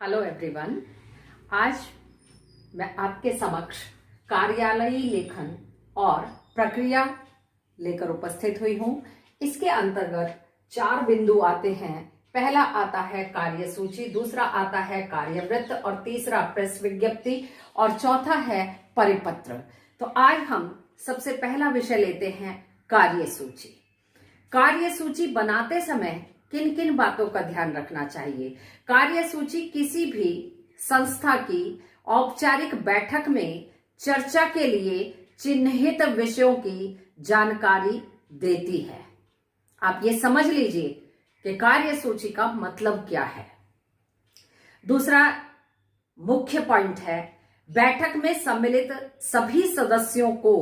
Hello everyone. आज मैं आपके समक्ष कार्यालयी लेखन और प्रक्रिया लेकर उपस्थित हुई हूं। इसके अंतर्गत 4 बिंदु आते हैं। पहला आता है कार्य सूची, दूसरा आता है कार्यवृत्त और तीसरा प्रेस विज्ञप्ति और चौथा है परिपत्र। तो आज हम सबसे पहला विषय लेते हैं कार्य सूची। कार्य सूची बनाते समय किन किन बातों का ध्यान रखना चाहिए? कार्य सूची किसी भी संस्था की औपचारिक बैठक में चर्चा के लिए चिन्हित विषयों की जानकारी देती है। आप ये समझ लीजिए कि कार्य सूची का मतलब क्या है। दूसरा मुख्य पॉइंट है, बैठक में सम्मिलित सभी सदस्यों को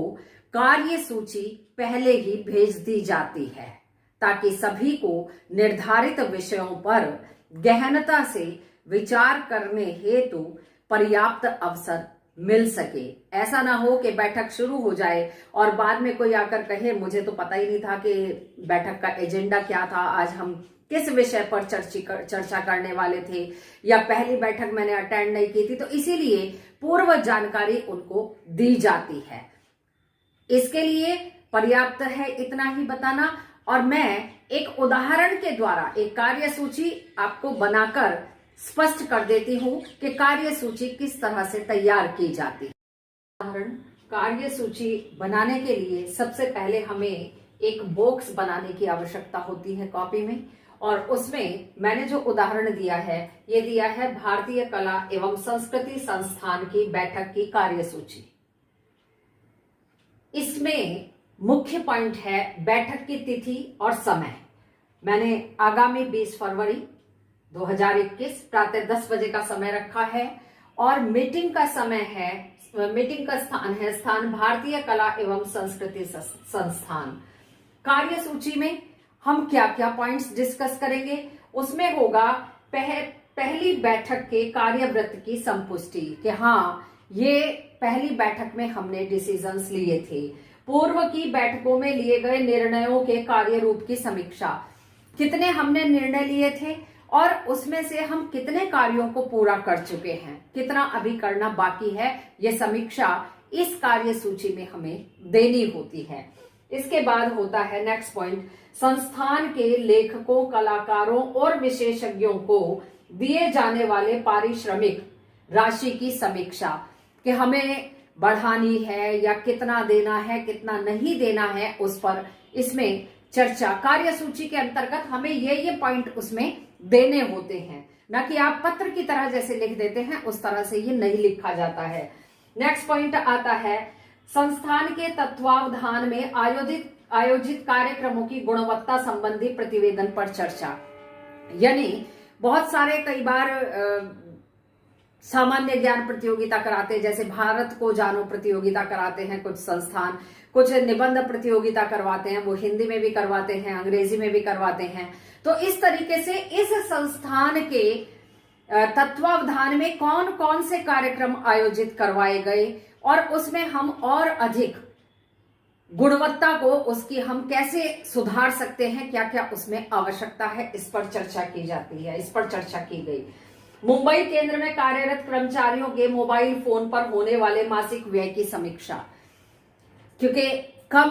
कार्य सूची पहले ही भेज दी जाती है ताकि सभी को निर्धारित विषयों पर गहनता से विचार करने हेतु पर्याप्त अवसर मिल सके। ऐसा ना हो कि बैठक शुरू हो जाए और बाद में कोई आकर कहे मुझे तो पता ही नहीं था कि बैठक का एजेंडा क्या था, आज हम किस विषय पर चर्चा करने वाले थे, या पहली बैठक मैंने अटेंड नहीं की थी। तो इसीलिए पूर्व जानकारी उनको दी जाती है। इसके लिए पर्याप्त है इतना ही बताना। और मैं एक उदाहरण के द्वारा एक कार्य सूची आपको बनाकर स्पष्ट कर देती हूं कि कार्य सूची किस तरह से तैयार की जाती है। उदाहरण, कार्य सूची बनाने के लिए सबसे पहले हमें एक बॉक्स बनाने की आवश्यकता होती है कॉपी में, और उसमें मैंने जो उदाहरण दिया है, ये दिया है भारतीय कला एवं संस्कृति संस्थान की बैठक की कार्य सूची। इसमें मुख्य पॉइंट है बैठक की तिथि और समय। मैंने आगामी 20 फरवरी 2021 प्रातः 10 बजे का समय रखा है और मीटिंग का समय है, मीटिंग का स्थान भारतीय कला एवं संस्कृति संस्थान। कार्य सूची में हम क्या क्या पॉइंट्स डिस्कस करेंगे, उसमें होगा पहली बैठक के कार्यवृत्त की संपुष्टि कि हाँ, ये पहली बैठक में हमने डिसीजंस लिए थे। पूर्व की बैठकों में लिए गए निर्णयों के कार्य रूप की समीक्षा, कितने हमने निर्णय लिए थे और उसमें से हम कितने कार्यों को पूरा कर चुके हैं, कितना अभी करना बाकी है, ये समीक्षा इस कार्य सूची में हमें देनी होती है। इसके बाद होता है नेक्स्ट पॉइंट, संस्थान के लेखकों, कलाकारों और विशेषज्ञों को दिए जाने वाले पारिश्रमिक राशि की समीक्षा कि हमें बढ़ानी है या कितना देना है, कितना नहीं देना है, उस पर इसमें चर्चा। कार्य सूची के अंतर्गत हमें ये पॉइंट उसमें देने होते हैं, ना कि आप पत्र की तरह जैसे लिख देते हैं उस तरह से ये नहीं लिखा जाता है। नेक्स्ट पॉइंट आता है संस्थान के तत्वावधान में आयोजित कार्यक्रमों की गुणवत्ता संबंधी प्रतिवेदन पर चर्चा। यानी बहुत सारे कई बार सामान्य ज्ञान प्रतियोगिता कराते, जैसे भारत को जानो प्रतियोगिता कराते हैं कुछ संस्थान, कुछ निबंध प्रतियोगिता करवाते हैं, वो हिंदी में भी करवाते हैं, अंग्रेजी में भी करवाते हैं। तो इस तरीके से इस संस्थान के तत्वावधान में कौन कौन से कार्यक्रम आयोजित करवाए गए और उसमें हम और अधिक गुणवत्ता को उसकी हम कैसे सुधार सकते हैं, क्या क्या उसमें आवश्यकता है, इस पर चर्चा की जाती है, इस पर चर्चा की गई। मुंबई केंद्र में कार्यरत कर्मचारियों के मोबाइल फोन पर होने वाले मासिक व्यय की समीक्षा, क्योंकि कम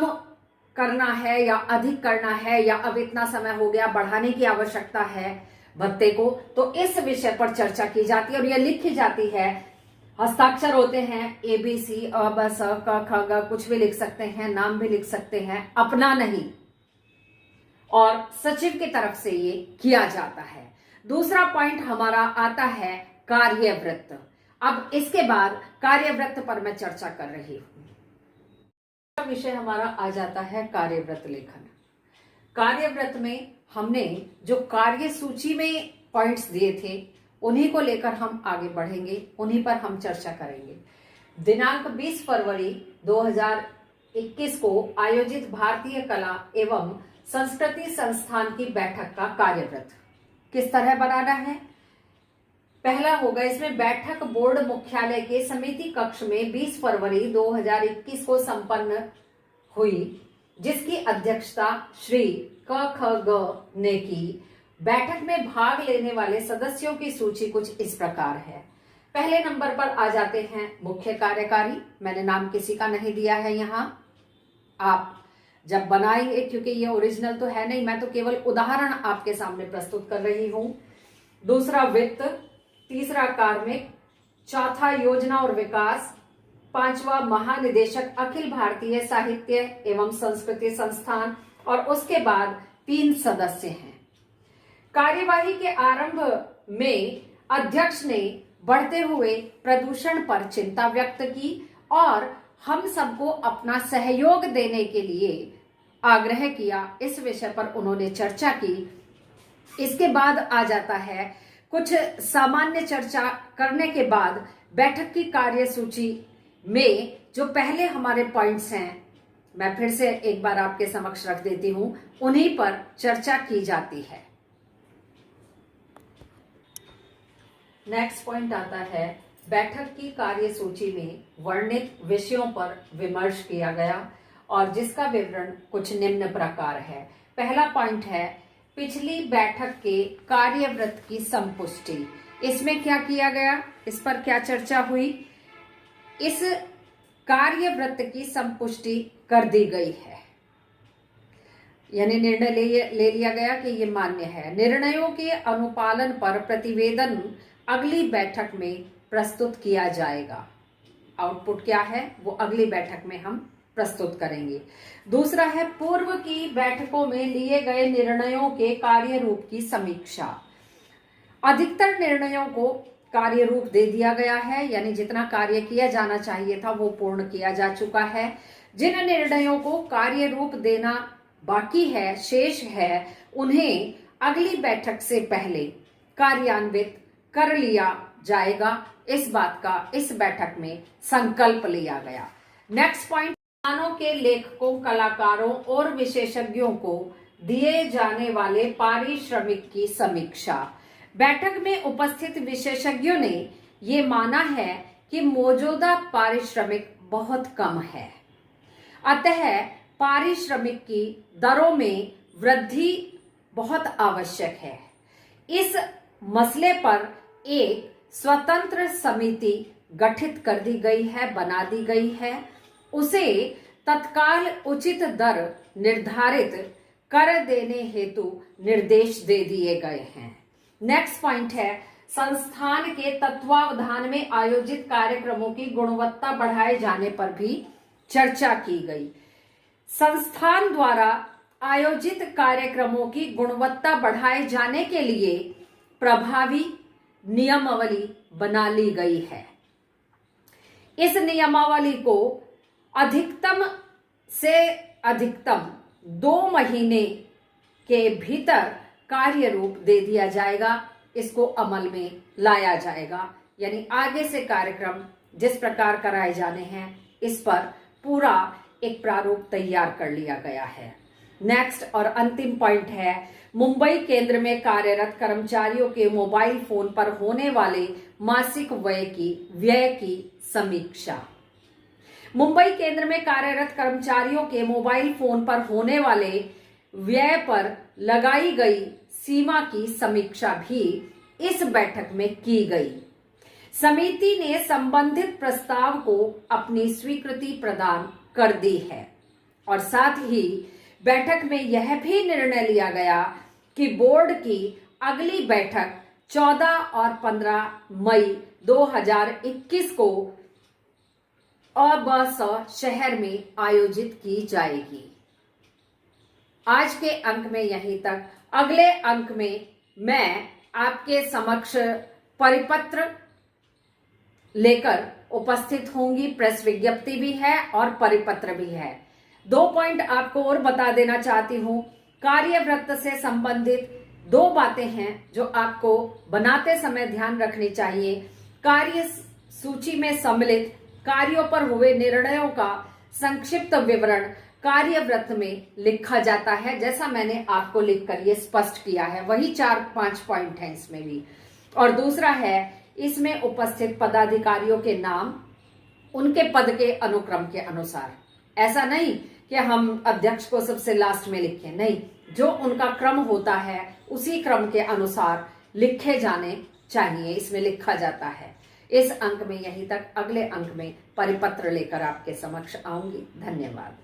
करना है या अधिक करना है या अब इतना समय हो गया बढ़ाने की आवश्यकता है भत्ते को, तो इस विषय पर चर्चा की जाती है और यह लिखी जाती है। हस्ताक्षर होते हैं ABC, अ ब स क ख ग, कुछ भी लिख सकते हैं, नाम भी लिख सकते हैं, अपना नहीं, और सचिव की तरफ से ये किया जाता है। दूसरा पॉइंट हमारा आता है कार्यवृत्त। अब इसके बाद कार्यवृत्त पर मैं चर्चा कर रही हूं। विषय हमारा आ जाता है कार्यवृत्त लेखन। कार्यवृत्त में हमने जो कार्य सूची में पॉइंट्स दिए थे उन्हीं को लेकर हम आगे बढ़ेंगे, उन्हीं पर हम चर्चा करेंगे। दिनांक 20 फरवरी 2021 को आयोजित भारतीय कला एवं संस्कृति संस्थान की बैठक का कार्यवृत्त किस तरह बनाना है। पहला होगा इसमें बैठक बोर्ड मुख्यालय के समिति कक्ष में 20 फरवरी 2021 को संपन्न हुई, जिसकी अध्यक्षता श्री क ख ग ने की बैठक में भाग लेने वाले सदस्यों की सूची कुछ इस प्रकार है। पहले नंबर पर आ जाते हैं मुख्य कार्यकारी। मैंने नाम किसी का नहीं दिया है यहाँ, आप जब बनाएंगे, क्योंकि ये ओरिजिनल तो है नहीं, मैं तो केवल उदाहरण आपके सामने प्रस्तुत कर रही हूं। दूसरा वित्त, तीसरा कार्मिक, चौथा योजना और विकास, पांचवा महानिदेशक अखिल भारतीय साहित्य एवं संस्कृति संस्थान, और उसके बाद 3 सदस्य हैं। कार्यवाही के आरंभ में अध्यक्ष ने बढ़ते हुए प्रदूषण पर चिंता व्यक्त की और हम सबको अपना सहयोग देने के लिए आग्रह किया। इस विषय पर उन्होंने चर्चा की। इसके बाद आ जाता है कुछ सामान्य चर्चा करने के बाद बैठक की कार्यसूची में जो पहले हमारे पॉइंट्स हैं, मैं फिर से एक बार आपके समक्ष रख देती हूं, उन्हीं पर चर्चा की जाती है। नेक्स्ट पॉइंट आता है, बैठक की कार्यसूची में वर्णित विषयों पर विमर्श किया गया और जिसका विवरण कुछ निम्न प्रकार है। पहला पॉइंट है पिछली बैठक के कार्यवृत्त की संपुष्टि। इसमें क्या किया गया, इस पर क्या चर्चा हुई? इस कार्यवृत्त की संपुष्टि कर दी गई है, यानी निर्णय ले लिया गया कि ये मान्य है। निर्णयों के अनुपालन पर प्रतिवेदन अगली बैठक में प्रस्तुत किया जाएगा। आउटपुट क्या है वो अगली बैठक में हम प्रस्तुत करेंगे। दूसरा है पूर्व की बैठकों में लिए गए निर्णयों के कार्य रूप की समीक्षा। अधिकतर निर्णयों को कार्य रूप दे दिया गया है, यानी जितना कार्य किया जाना चाहिए था वो पूर्ण किया जा चुका है। जिन निर्णयों को कार्य रूप देना बाकी है, शेष है, उन्हें अगली बैठक से पहले कार्यान्वित कर लिया जाएगा। इस बात का इस बैठक में संकल्प लिया गया। नेक्स्ट पॉइंट, संस्थानों के लेखकों, कलाकारों और विशेषज्ञों को दिए जाने वाले पारिश्रमिक की समीक्षा। बैठक में उपस्थित विशेषज्ञों ने ये माना है कि मौजूदा पारिश्रमिक बहुत कम है, अतः पारिश्रमिक की दरों में वृद्धि बहुत आवश्यक है। इस मसले पर एक स्वतंत्र समिति गठित कर दी गई है, बना दी गई है। उसे तत्काल उचित दर निर्धारित कर देने हेतु निर्देश दे दिए गए हैं। नेक्स्ट पॉइंट है संस्थान के तत्वावधान में आयोजित कार्यक्रमों की गुणवत्ता बढ़ाए जाने पर भी चर्चा की गई। संस्थान द्वारा आयोजित कार्यक्रमों की गुणवत्ता बढ़ाए जाने के लिए प्रभावी नियमावली बना ली गई है। इस नियमावली को अधिकतम से अधिकतम 2 महीने के भीतर कार्य रूप दे दिया जाएगा, इसको अमल में लाया जाएगा। यानी आगे से कार्यक्रम जिस प्रकार कराए जाने हैं, इस पर पूरा एक प्रारूप तैयार कर लिया गया है। नेक्स्ट और अंतिम पॉइंट है मुंबई केंद्र में कार्यरत कर्मचारियों के मोबाइल फोन पर होने वाले मासिक व्यय की समीक्षा। मुंबई केंद्र में कार्यरत कर्मचारियों के मोबाइल फोन पर होने वाले व्यय पर लगाई गई सीमा की समीक्षा भी इस बैठक में की गई। समिति ने संबंधित प्रस्ताव को अपनी स्वीकृति प्रदान कर दी है और साथ ही बैठक में यह भी निर्णय लिया गया कि बोर्ड की अगली बैठक 14 और 15 मई 2021 को अबस शहर में आयोजित की जाएगी। आज के अंक में यहीं तक। अगले अंक में मैं आपके समक्ष परिपत्र लेकर उपस्थित होंगी। प्रेस विज्ञप्ति भी है और परिपत्र भी है। 2 पॉइंट आपको और बता देना चाहती हूं। कार्यवृत्त से संबंधित 2 बातें हैं जो आपको बनाते समय ध्यान रखनी चाहिए। कार्य सूची में सम्मिलित कार्यों पर हुए निर्णयों का संक्षिप्त विवरण कार्यवृत्त में लिखा जाता है, जैसा मैंने आपको लिखकर ये स्पष्ट किया है। वही 4-5 पॉइंट हैं इसमें भी। और दूसरा है इसमें उपस्थित पदाधिकारियों के नाम उनके पद के अनुक्रम के अनुसार। ऐसा नहीं कि हम अध्यक्ष को सबसे लास्ट में लिखें, नहीं, जो उनका क्रम होता है उसी क्रम के अनुसार लिखे जाने चाहिए, इसमें लिखा जाता है। इस अंक में यहीं तक, अगले अंक में परिपत्र लेकर आपके समक्ष आऊंगी। धन्यवाद।